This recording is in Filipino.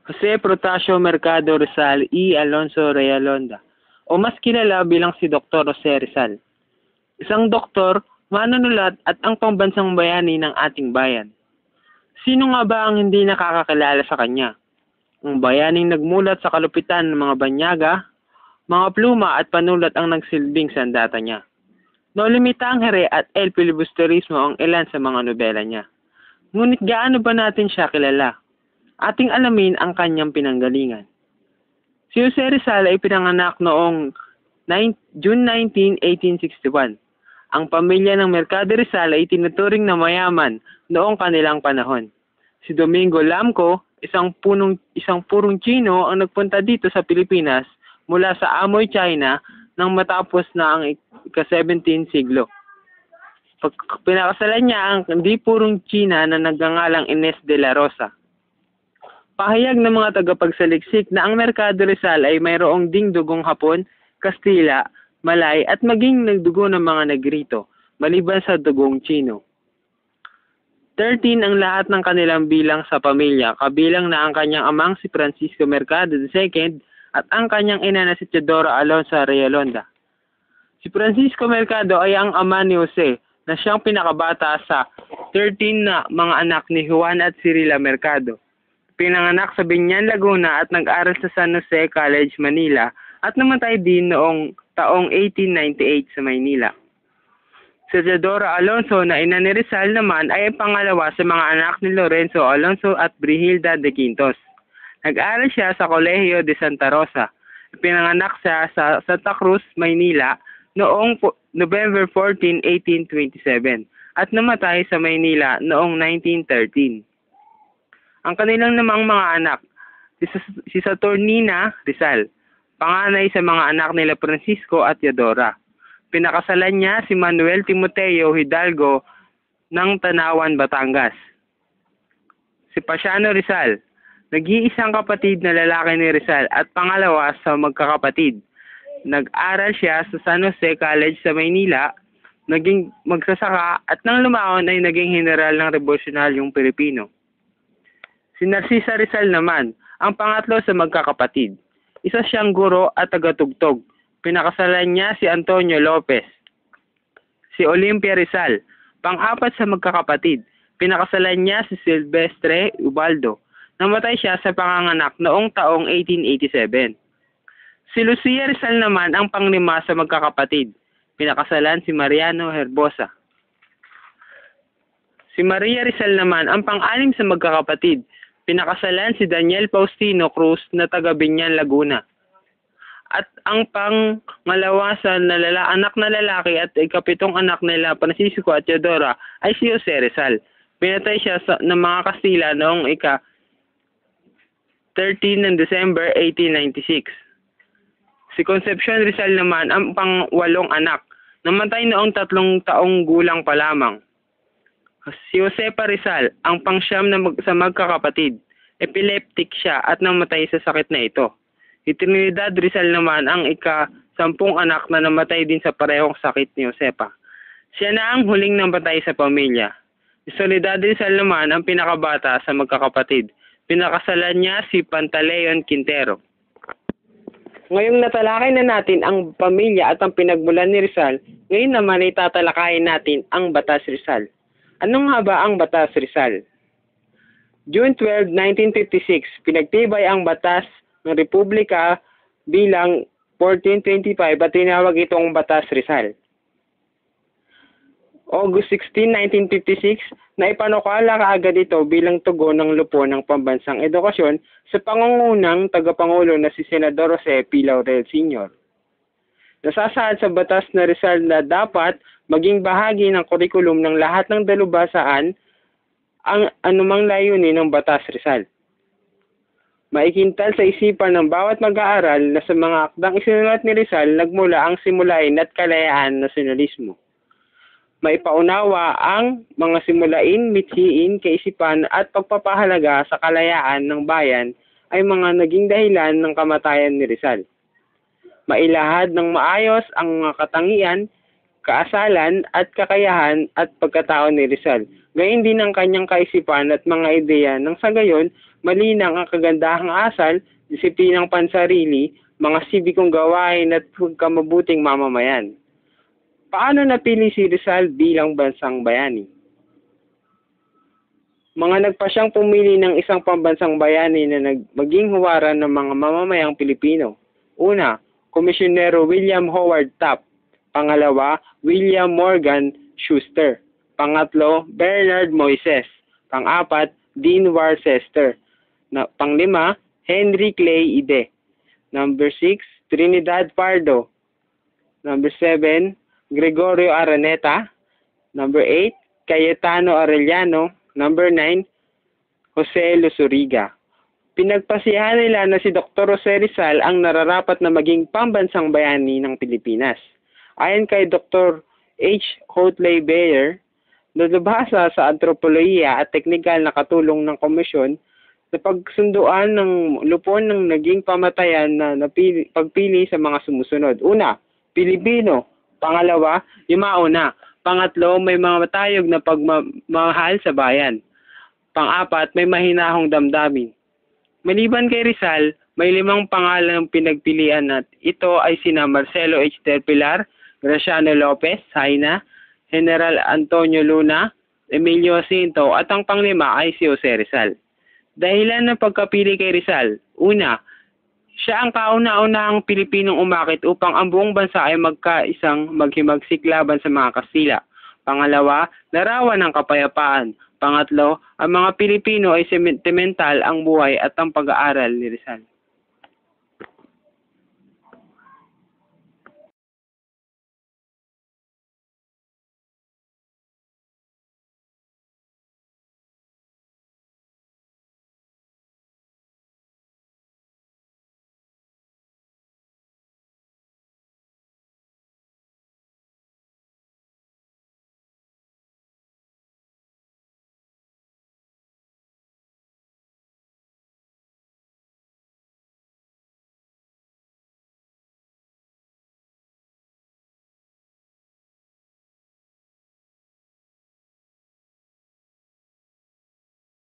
Jose Protasio Mercado Rizal y Alonso Realonda, o mas kilala bilang si Dr. Jose Rizal. Isang doktor, manunulat at ang pambansang bayani ng ating bayan. Sino nga ba ang hindi nakakakilala sa kanya? Ang bayaning nagmulat sa kalupitan ng mga banyaga, mga pluma at panulat ang nagsilbing sandata niya. No Limitangere at El Filibusterismo ang ilan sa mga nobela niya. Ngunit gaano ba natin siya kilala? Ating alamin ang kanyang pinanggalingan. Si Jose Rizal ay pinanganak noong June 19, 1861. Ang pamilya ng Mercado Rizal ay tinuturing na mayaman noong kanilang panahon. Si Domingo Lamco, isang purong Chino ang nagpunta dito sa Pilipinas mula sa Amoy, China nang matapos na ang ika-17 siglo. Pinakasalan niya ang hindi purong China na nagngangalang Ines de la Rosa. Pahayag ng mga tagapagsaliksik na ang Mercado Rizal ay mayroong ding dugong Hapon, Kastila, Malay at maging nagdugo ng mga Negrito, maliban sa dugong Chino. 13 ang lahat ng kanilang bilang sa pamilya, kabilang na ang kanyang amang si Francisco Mercado II at ang kanyang ina na si Teodora Alonso Realonda. Si Francisco Mercado ay ang ama ni Jose na siyang pinakabata sa 13 na mga anak ni Juan at Cirila Mercado. Pinanganak sa Binyan, Laguna at nag-aral sa San Jose College, Manila at namatay din noong taong 1898 sa Maynila. Si Teodora Alonso na ina ni Rizal naman ay pangalawa sa mga anak ni Lorenzo Alonso at Brihilda de Quintos. Nag-aral siya sa Kolehiyo de Santa Rosa. Pinanganak siya sa Santa Cruz, Maynila noong November 14, 1827 at namatay sa Maynila noong 1913. Ang kanilang namang mga anak, si Saturnina Rizal, panganay sa mga anak nila Francisco at Teodora. Pinakasalan niya si Manuel Timoteo Hidalgo ng Tanawan, Batangas. Si Pasiano Rizal, nag-iisang kapatid na lalaki ni Rizal at pangalawa sa magkakapatid. Nag-aral siya sa San Jose College sa Maynila, naging magsasaka at nang lumaon ay naging general ng Revolusyonyaryong Pilipino. Si Narcisa Rizal naman, ang pangatlo sa magkakapatid. Isa siyang guro at tagatugtog. Pinakasalan niya si Antonio Lopez. Si Olympia Rizal, pang-apat sa magkakapatid. Pinakasalan niya si Silvestre Ubaldo. Namatay siya sa panganganak noong taong 1887. Si Lucia Rizal naman ang panglima sa magkakapatid. Pinakasalan si Mariano Herbosa. Si Maria Rizal naman ang pang-anim sa magkakapatid. Pinakasalan si Daniel Faustino Cruz na taga Binyan, Laguna. At ang pangalawa sa anak na lalaki at ikapitong anak nila Francisco at Teodora ay si Jose Rizal. Pinatay siya ng mga Kastila noong ika-13 ng December 1896. Si Concepcion Rizal naman ang pang-walong anak. Namatay noong 3 taong gulang pa lamang. Si Josepa Rizal, ang pang-siyam sa magkakapatid. Epileptic siya at namatay sa sakit na ito. Si Trinidad Rizal naman ang ika-10 anak na namatay din sa parehong sakit ni Josepa. Siya na ang huling namatay sa pamilya. Si Soledad Rizal naman ang pinakabata sa magkakapatid. Pinakasalan niya si Pantaleon Quintero. Ngayong natalakay na natin ang pamilya at ang pinagmulan ni Rizal, ngayon naman ay tatalakayin natin ang Batas Rizal. Ano nga ba ang Batas Rizal? June 12, 1956, pinagtibay ang Batas ng Republika bilang 1425 at tinawag itong Batas Rizal. August 16, 1956, naipanukala kaagad ito bilang tugon ng lupon ng pambansang edukasyon sa pangungunang tagapangulo na si Senador Jose P. Laurel Sr. Nasasaad sa Batas na Rizal na dapat maging bahagi ng kurikulum ng lahat ng dalubhasaan ang anumang layunin ng Batas Rizal. Maikintal sa isipan ng bawat mag-aaral na sa mga akdang isinulat ni Rizal nagmula ang simulain at kalayaan nasyonalismo. Maipaunawa ang mga simulain, mithiin, kaisipan at pagpapahalaga sa kalayaan ng bayan ay mga naging dahilan ng kamatayan ni Rizal. Mailahad ng maayos ang mga katangian, kaasalan at kakayahan at pagkatao ni Rizal. Gayon din ang kanyang kaisipan at mga ideya nang sa gayon malinang ang kagandahang asal, disiplinang pansarili, mga sibikong gawain at pagkamabuting mamamayan. Paano napili si Rizal bilang bansang bayani? Mga nagpasyang pumili ng isang pambansang bayani na maging huwaran ng mga mamamayang Pilipino. Una, Komisyonero William Howard Taft. Pangalawa, William Morgan Schuster. Pangatlo, Bernard Moises. Pang-apat, Dean Worcester. Panglima, Henry Clay Ide. Number 6, Trinidad Pardo. Number 7, Gregorio Araneta. Number 8, Cayetano Arellano. Number 9, Jose Luzuriga. Pinagpasiyahan nila na si Dr. Jose Rizal ang nararapat na maging pambansang bayani ng Pilipinas. Ayon kay Dr. H. Hotley Beyer, nalabhasa sa antropolohiya at teknikal na katulong ng komisyon sa pagsunduan ng lupon ng naging pamatayan na pagpili sa mga sumusunod. Una, Pilipino. Pangalawa, yumao na. Pangatlo, may mga matayog na pagmamahal sa bayan. Pang-apat, may mahinahong damdamin. Maliban kay Rizal, may 5 pangalan ng pinagpilian at ito ay sina Marcelo H. Del Pilar, Graciano Lopez, Haina, General Antonio Luna, Emilio Jacinto at ang panglima ay si Jose Rizal. Dahilan ng pagkapili kay Rizal, una, siya ang kauna-unahang Pilipinong umakit upang ang buong bansa ay magkaisang maghimagsik laban sa mga Kastila. Pangalawa, larawan ng kapayapaan. Pangatlo, ang mga Pilipino ay sentimental ang buhay at ang pag-aaral ni Rizal.